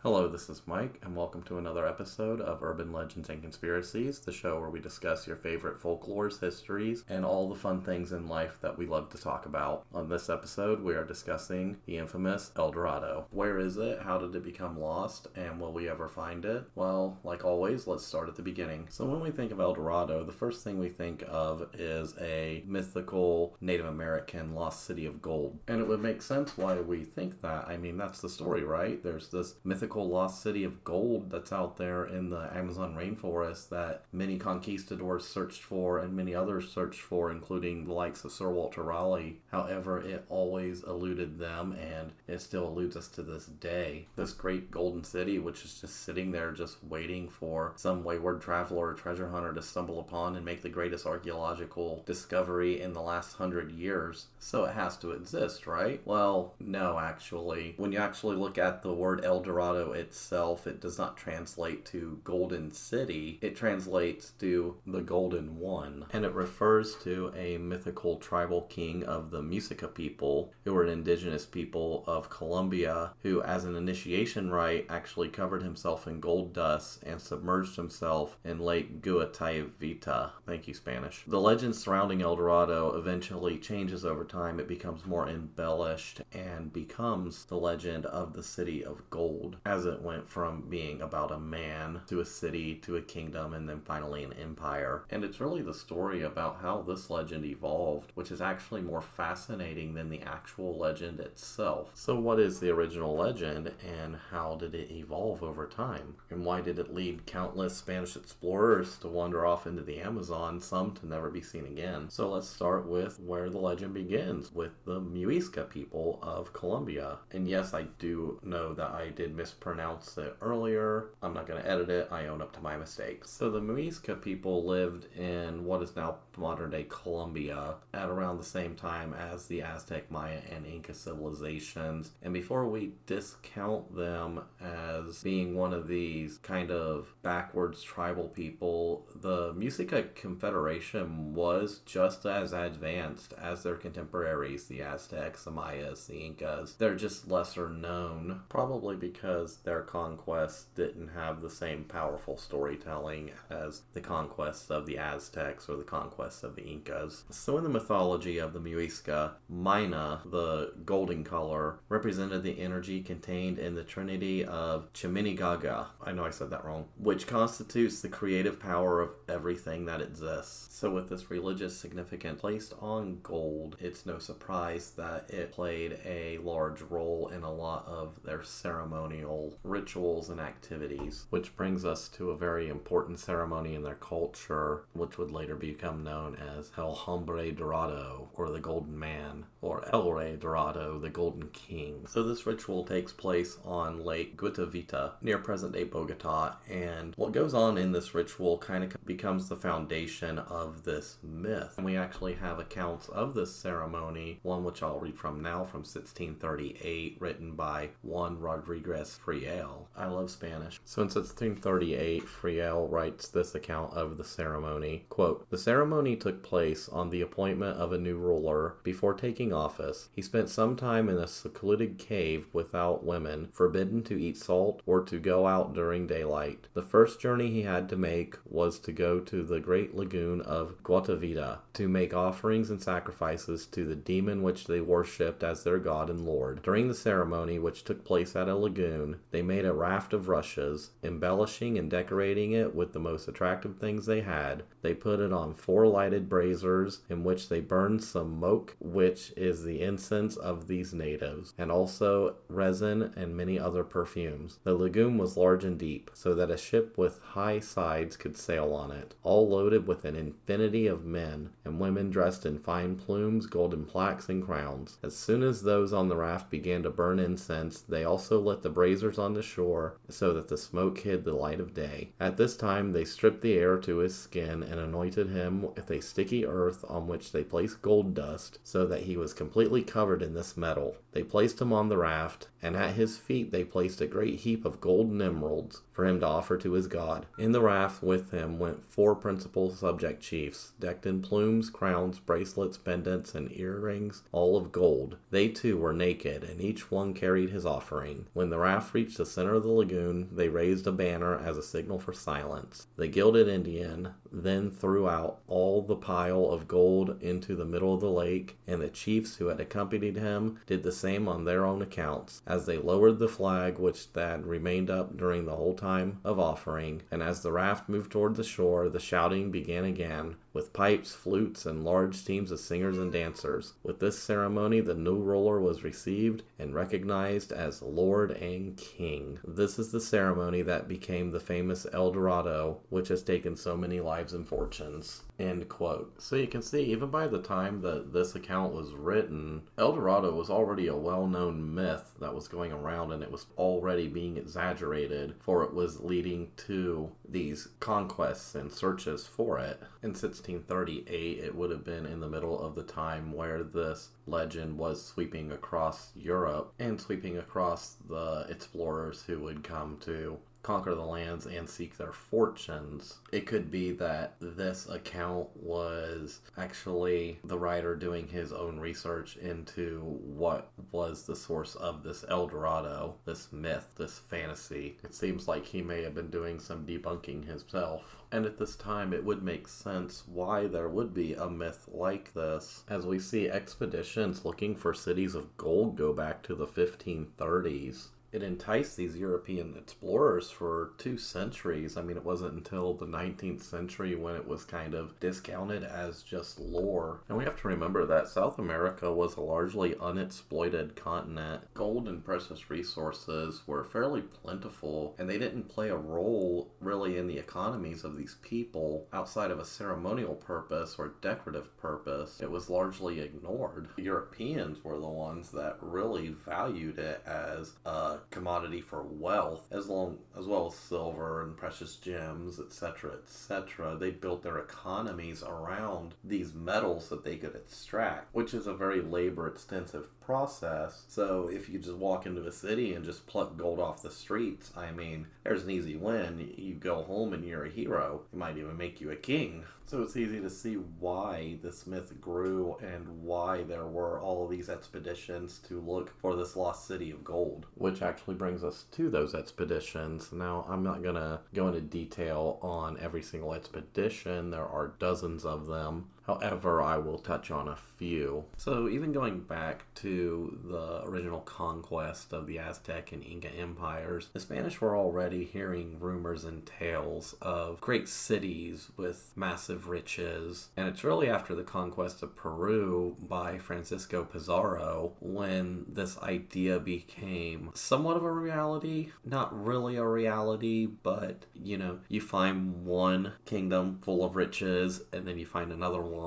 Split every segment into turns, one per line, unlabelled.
Hello, this is Mike, and welcome to another episode of Urban Legends and Conspiracies, the show where we discuss your favorite folklores, histories, and all the fun things in life that we love to talk about. On this episode, we are discussing the infamous El Dorado. Where is it? How did it become lost? And will we ever find it? Well, like always, let's start at the beginning. So when we think of El Dorado, the first thing we think of is a mythical Native American lost city of gold. And it would make sense why we think that. I mean, that's the story, right? There's this mythical lost city of gold that's out there in the Amazon rainforest that many conquistadors searched for and many others searched for, including the likes of Sir Walter Raleigh. However, it always eluded them, and it still eludes us to this day. This great golden city, which is just sitting there just waiting for some wayward traveler or treasure hunter to stumble upon and make the greatest archaeological discovery in the last 100 years. So it has to exist, right? Well, no, actually. When you actually look at the word El Dorado itself, it does not translate to Golden City. It translates to the Golden One, and it refers to a mythical tribal king of the Musica people, who were an indigenous people of Colombia, who as an initiation rite actually covered himself in gold dust and submerged himself in Lake Guatavita. Thank you, Spanish. The legend surrounding El Dorado eventually changes over time. It becomes more embellished and becomes the legend of the city of gold, as it went from being about a man to a city to a kingdom and then finally an empire. And it's really the story about how this legend evolved, which is actually more fascinating than the actual legend itself. So what is the original legend, and how did it evolve over time? And why did it lead countless Spanish explorers to wander off into the Amazon, some to never be seen again? So let's start with where the legend begins, with the Muisca people of Colombia. And yes, I do know that I did mispronounce it earlier. I'm not going to edit it. I own up to my mistakes. So the Muisca people lived in what is now modern day Colombia at around the same time as the Aztec, Maya, and Inca civilizations. And before we discount them as being one of these kind of backwards tribal people, the Musica Confederation was just as advanced as their contemporaries, the Aztecs, the Mayas, the Incas. They're just lesser known, probably because their conquests didn't have the same powerful storytelling as the conquests of the Aztecs or the conquests of the Incas. So in the mythology of the Muisca, Mina, the golden color, represented the energy contained in the trinity of Chiminigaga, I know I said that wrong, which constitutes the creative power of everything that exists. So with this religious significance placed on gold, it's no surprise that it played a large role in a lot of their ceremonial rituals and activities, which brings us to a very important ceremony in their culture, which would later become known as El Hombre Dorado, or the Golden Man, or El Rey Dorado, the Golden King. So this ritual takes place on Lake Guatavita, near present-day Bogota, and what goes on in this ritual kind of becomes the foundation of this myth. And we actually have accounts of this ceremony, one which I'll read from now, from 1638, written by Juan Rodriguez Friel. I love Spanish. So in 1638, Friel writes this account of the ceremony. Quote, "The ceremony took place on the appointment of a new ruler. Before taking office, he spent some time in a secluded cave without women, forbidden to eat salt or to go out during daylight. The first journey he had to make was to go to the great lagoon of Guatavita to make offerings and sacrifices to the demon which they worshipped as their god and lord. During the ceremony, which took place at a lagoon, they made a raft of rushes, embellishing and decorating it with the most attractive things they had. They put it on 4 lighted braziers, in which they burned some moke, which is the incense of these natives, and also resin and many other perfumes. The lagoon was large and deep, so that a ship with high sides could sail on it, all loaded with an infinity of men and women dressed in fine plumes, golden plaques, and crowns. As soon as those on the raft began to burn incense, they also lit the braziers on the shore, so that the smoke hid the light of day. At this time they stripped the heir to his skin and anointed him with a sticky earth on which they placed gold dust, so that he was completely covered in this metal. They placed him on the raft, and at his feet they placed a great heap of gold and emeralds for him to offer to his god. In the raft with him went 4 principal subject chiefs, decked in plumes, crowns, bracelets, pendants, and earrings, all of gold. They too were naked, and each one carried his offering. When the raft reached the center of the lagoon, they raised a banner as a signal for silence. The gilded Indian then threw out all the pile of gold into the middle of the lake, and the chiefs who had accompanied him did the same on their own accounts. As they lowered the flag, which had remained up during the whole time of offering, and as the raft moved toward the shore, the shouting began again, with pipes, flutes, and large teams of singers and dancers. With this ceremony, the new ruler was received and recognized as Lord and King. This is the ceremony that became the famous El Dorado, which has taken so many lives and fortunes. End quote. So you can see, even by the time that this account was written, El Dorado was already a well-known myth that was going around, and it was already being exaggerated, for it was leading to these conquests and searches for it. In 1638, it would have been in the middle of the time where this legend was sweeping across Europe and sweeping across the explorers who would come to conquer the lands and seek their fortunes. It could be that this account was actually the writer doing his own research into what was the source of this El Dorado, this myth, this fantasy. It seems like he may have been doing some debunking himself. And at this time, it would make sense why there would be a myth like this, as we see expeditions looking for cities of gold go back to the 1530s. It enticed these European explorers for 2 centuries. I mean, it wasn't until the 19th century when it was kind of discounted as just lore. And we have to remember that South America was a largely unexploited continent. Gold and precious resources were fairly plentiful, and they didn't play a role really in the economies of these people outside of a ceremonial purpose or decorative purpose. It was largely ignored. The Europeans were the ones that really valued it as a commodity for wealth, as well as silver and precious gems, etc., etc. They built their economies around these metals that they could extract, which is a very labor-intensive process. So if you just walk into a city and just pluck gold off the streets, I mean, there's an easy win. You go home and you're a hero. It might even make you a king. So it's easy to see why this myth grew and why there were all of these expeditions to look for this lost city of gold. Which actually brings us to those expeditions. Now, I'm not going to go into detail on every single expedition. There are dozens of them. However, I will touch on a few. So even going back to the original conquest of the Aztec and Inca empires, the Spanish were already hearing rumors and tales of great cities with massive riches. And it's really after the conquest of Peru by Francisco Pizarro when this idea became somewhat of a reality. Not really a reality, but, you find one kingdom full of riches and then you find another one.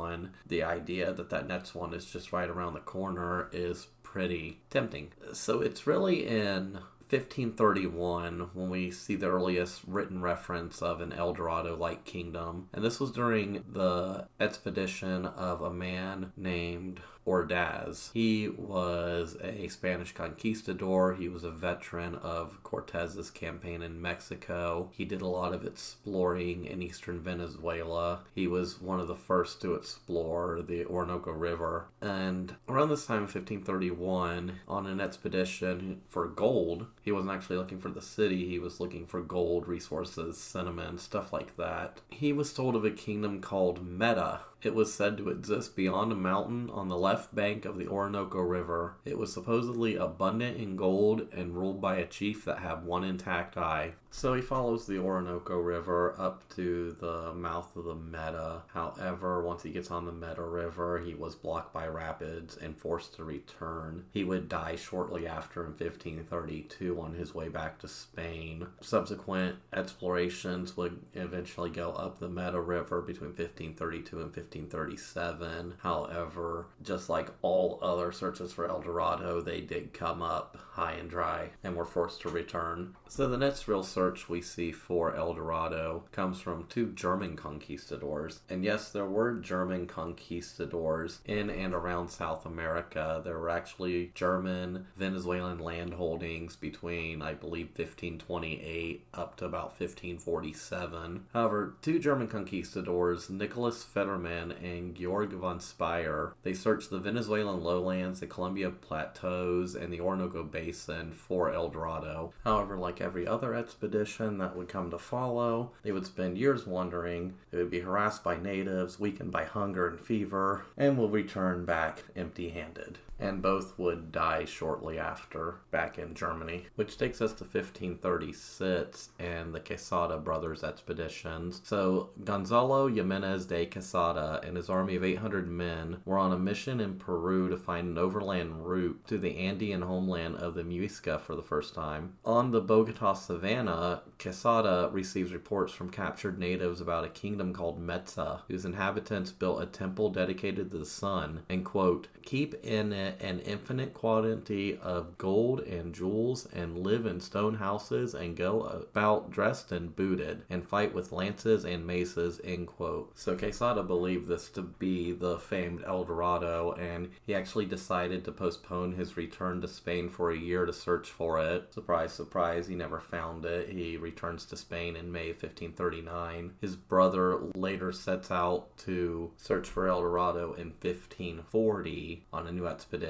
The idea that next one is just right around the corner is pretty tempting. So it's really in 1531 when we see the earliest written reference of an El Dorado-like kingdom. And this was during the expedition of a man named Ordaz. He was a Spanish conquistador. He was a veteran of Cortez's campaign in Mexico. He did a lot of exploring in eastern Venezuela. He was one of the first to explore the Orinoco River. And around this time, 1531, on an expedition for gold, he wasn't actually looking for the city. He was looking for gold, resources, cinnamon, stuff like that. He was told of a kingdom called Meta. It was said to exist beyond a mountain on the left bank of the Orinoco River. It was supposedly abundant in gold and ruled by a chief that had one intact eye. So he follows the Orinoco River up to the mouth of the Meta. However, once he gets on the Meta River, he was blocked by rapids and forced to return. He would die shortly after in 1532 on his way back to Spain. Subsequent explorations would eventually go up the Meta River between 1532 and 1537. However, just like all other searches for El Dorado, they did come up high and dry and were forced to return. So the next real search we see for El Dorado comes from 2 German conquistadors. And yes, there were German conquistadors in and around South America. There were actually German Venezuelan land holdings between, I believe, 1528 up to about 1547. However, 2 German conquistadors, Nicholas Fetterman Morgan and Georg von Speyer. They searched the Venezuelan lowlands, the Columbia Plateaus, and the Orinoco Basin for El Dorado. However, like every other expedition that would come to follow, they would spend years wandering, they would be harassed by natives, weakened by hunger and fever, and will return back empty-handed. And both would die shortly after, back in Germany. Which takes us to 1536 and the Quesada brothers expeditions. So Gonzalo Jimenez de Quesada and his army of 800 men were on a mission in Peru to find an overland route to the Andean homeland of the Muisca for the first time. On the Bogota savannah, Quesada receives reports from captured natives about a kingdom called Metza, whose inhabitants built a temple dedicated to the sun, and quote, keep in it an infinite quantity of gold and jewels, and live in stone houses, and go about dressed and booted, and fight with lances and maces, end quote. So Quesada believed this to be the famed El Dorado, and he actually decided to postpone his return to Spain for a year to search for it. Surprise, surprise, he never found it. He returns to Spain in May 1539. His brother later sets out to search for El Dorado in 1540 on a new expedition.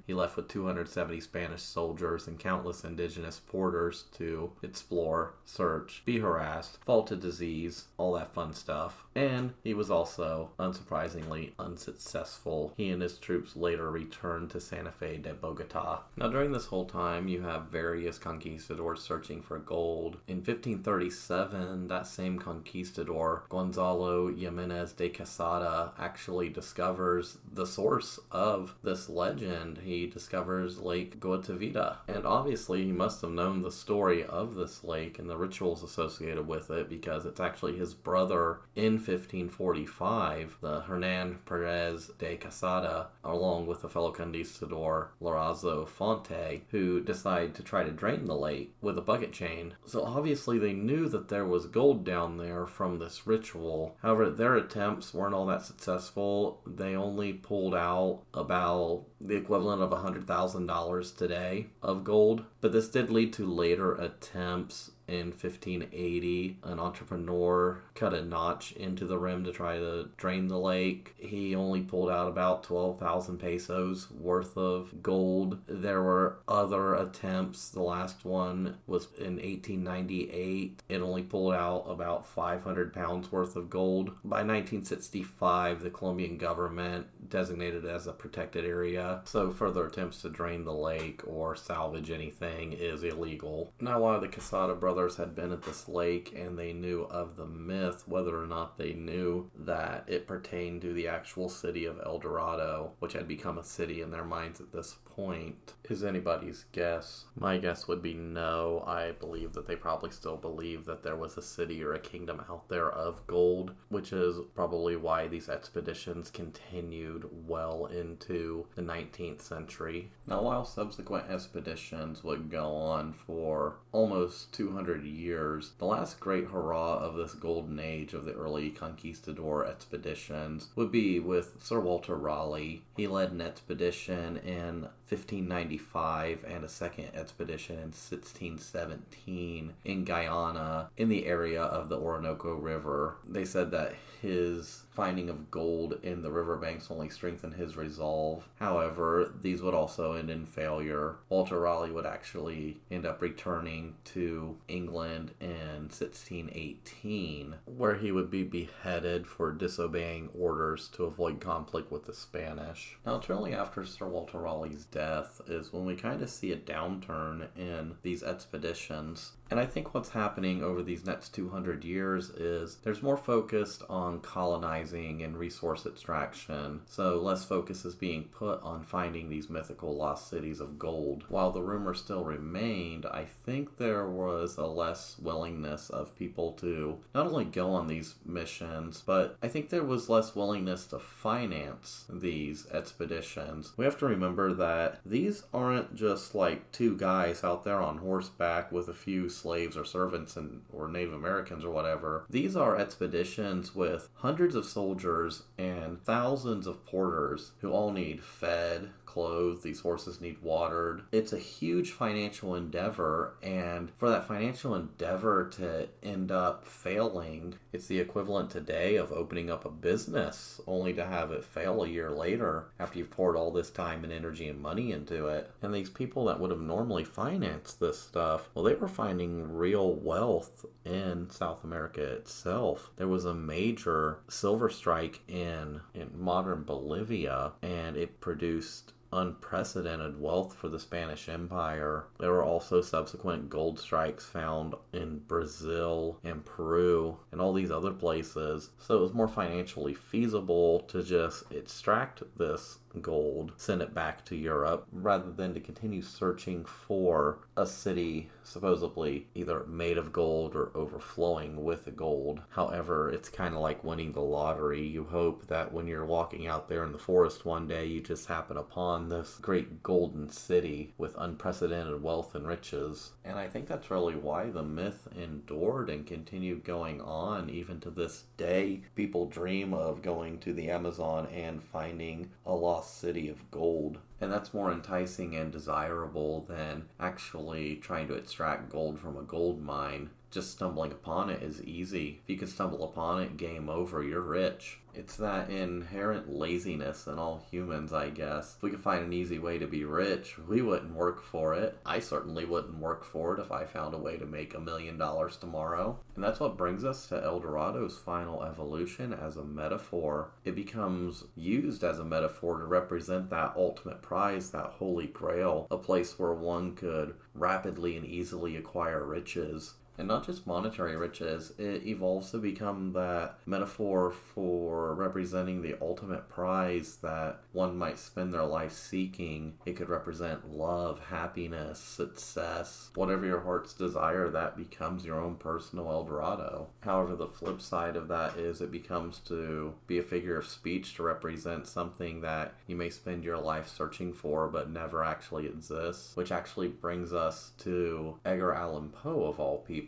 He left with 270 Spanish soldiers and countless indigenous porters to explore, search, be harassed, fall to disease, all that fun stuff. And he was also, unsurprisingly, unsuccessful. He and his troops later returned to Santa Fe de Bogota. Now, during this whole time, you have various conquistadors searching for gold. In 1537, that same conquistador, Gonzalo Jimenez de Quesada, actually discovers the source of this legend. He discovers Lake Guatavita. And obviously, he must have known the story of this lake and the rituals associated with it, because it's actually his brother in 1545, the Hernan Perez de Quesada, along with a fellow conquistador, Lorenzo Fonte, who decide to try to drain the lake with a bucket chain. So obviously they knew that there was gold down there from this ritual. However, their attempts weren't all that successful. They only pulled out about the equivalent of $100,000 today of gold. But this did lead to later attempts. In 1580, an entrepreneur cut a notch into the rim to try to drain the lake. He only pulled out about 12,000 pesos worth of gold. There were other attempts. The last one was in 1898. It only pulled out about 500 pounds worth of gold. By 1965, the Colombian government designated it as a protected area, so further attempts to drain the lake or salvage anything is illegal. Now, while the Quesada brothers had been at this lake and they knew of the myth, whether or not they knew that it pertained to the actual city of El Dorado, which had become a city in their minds at this point, is anybody's guess. My guess would be no. I believe that they probably still believe that there was a city or a kingdom out there of gold, which is probably why these expeditions continued well into the 19th century. Now, while subsequent expeditions would go on for almost 200 years, the last great hurrah of this golden age of the early conquistador expeditions would be with Sir Walter Raleigh. He led an expedition in 1595 and a second expedition in 1617 in Guyana in the area of the Orinoco River. They said that his finding of gold in the riverbanks only strengthened his resolve. However, these would also end in failure. Walter Raleigh would actually end up returning to England in 1618, where he would be beheaded for disobeying orders to avoid conflict with the Spanish. Now, shortly after Sir Walter Raleigh's death is when we kind of see a downturn in these expeditions. And I think what's happening over these next 200 years is there's more focus on colonizing and resource extraction, so less focus is being put on finding these mythical lost cities of gold. While the rumor still remained, I think there was a less willingness of people to not only go on these missions, but I think there was less willingness to finance these expeditions. We have to remember that these aren't just like two guys out there on horseback with a few slaves or servants or Native Americans or whatever. These are expeditions with hundreds of soldiers and thousands of porters who all need fed, clothed, these horses need watered. It's a huge financial endeavor, and for that financial endeavor to end up failing, it's the equivalent today of opening up a business only to have it fail a year later after you've poured all this time and energy and money into it. And these people that would have normally financed this stuff, well, they were finding real wealth in South America itself. There was a major silver strike in modern Bolivia, and it produced unprecedented wealth for the Spanish Empire. There were also subsequent gold strikes found in Brazil and Peru and all these other places. So it was more financially feasible to just extract this gold, send it back to Europe, rather than to continue searching for a city supposedly either made of gold or overflowing with gold. However, it's kind of like winning the lottery. You hope that when you're walking out there in the forest one day, you just happen upon this great golden city with unprecedented wealth and riches. And I think that's really why the myth endured and continued going on even to this day. People dream of going to the Amazon and finding a lost city of gold. And that's more enticing and desirable than actually trying to extract gold from a gold mine. Just stumbling upon it is easy. If you can stumble upon it, game over, you're rich. It's that inherent laziness in all humans, I guess. If we could find an easy way to be rich, we wouldn't work for it. I certainly wouldn't work for it if I found a way to make $1 million tomorrow. And that's what brings us to El Dorado's final evolution as a metaphor. It becomes used as a metaphor to represent that ultimate prize, that holy grail, a place where one could rapidly and easily acquire riches. And not just monetary riches, it evolves to become that metaphor for representing the ultimate prize that one might spend their life seeking. It could represent love, happiness, success, whatever your heart's desire, that becomes your own personal El Dorado. However, the flip side of that is it becomes to be a figure of speech to represent something that you may spend your life searching for but never actually exists, which actually brings us to Edgar Allan Poe, of all people.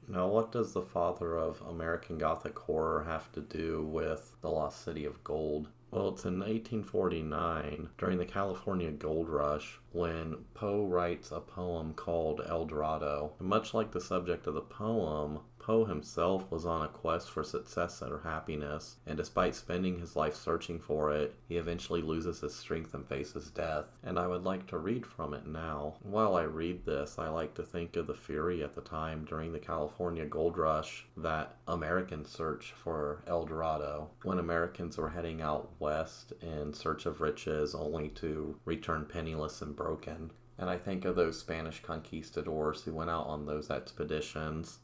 Now, what does the father of American Gothic horror have to do with the Lost City of Gold? Well, it's in 1849, during the California Gold Rush, when Poe writes a poem called El Dorado. And much like the subject of the poem, Poe himself was on a quest for success or happiness, and despite spending his life searching for it, he eventually loses his strength and faces death. And I would like to read from it now. While I read this, I like to think of the fury at the time during the California Gold Rush that Americans search for El Dorado, when Americans were heading out west in search of riches only to return penniless and broken. And I think of those Spanish conquistadors who went out on those expeditions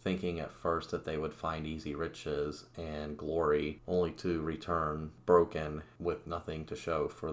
thinking at first that they would find easy riches and glory, only to return broken with nothing to show for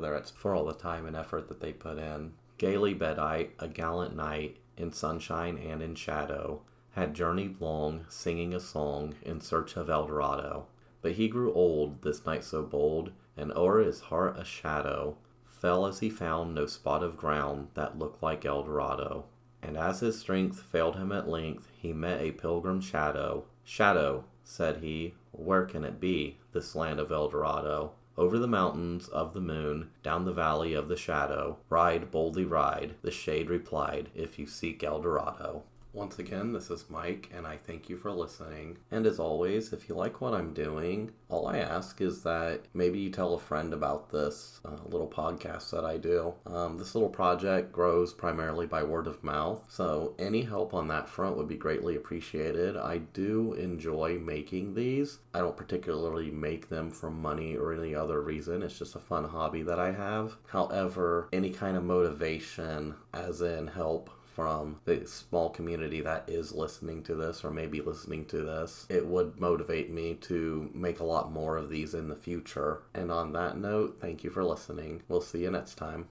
all the time and effort that they put in. Gaily Bedite, a gallant knight, in sunshine and in shadow, had journeyed long, singing a song in search of El Dorado. But he grew old, this knight so bold, and o'er his heart a shadow fell as he found no spot of ground that looked like El Dorado. And as his strength failed him at length, he met a pilgrim shadow. Shadow, said he, where can it be, this land of El Dorado? Over the mountains of the moon, down the valley of the shadow, ride, boldly ride, the shade replied, if you seek El Dorado. Once again, this is Mike, and I thank you for listening. And as always, if you like what I'm doing, all I ask is that maybe you tell a friend about this little podcast that I do. This little project grows primarily by word of mouth, so any help on that front would be greatly appreciated. I do enjoy making these. I don't particularly make them for money or any other reason. It's just a fun hobby that I have. However, any kind of motivation, as in help from the small community that is listening to this or maybe listening to this, it would motivate me to make a lot more of these in the future. And on that note, thank you for listening. We'll see you next time.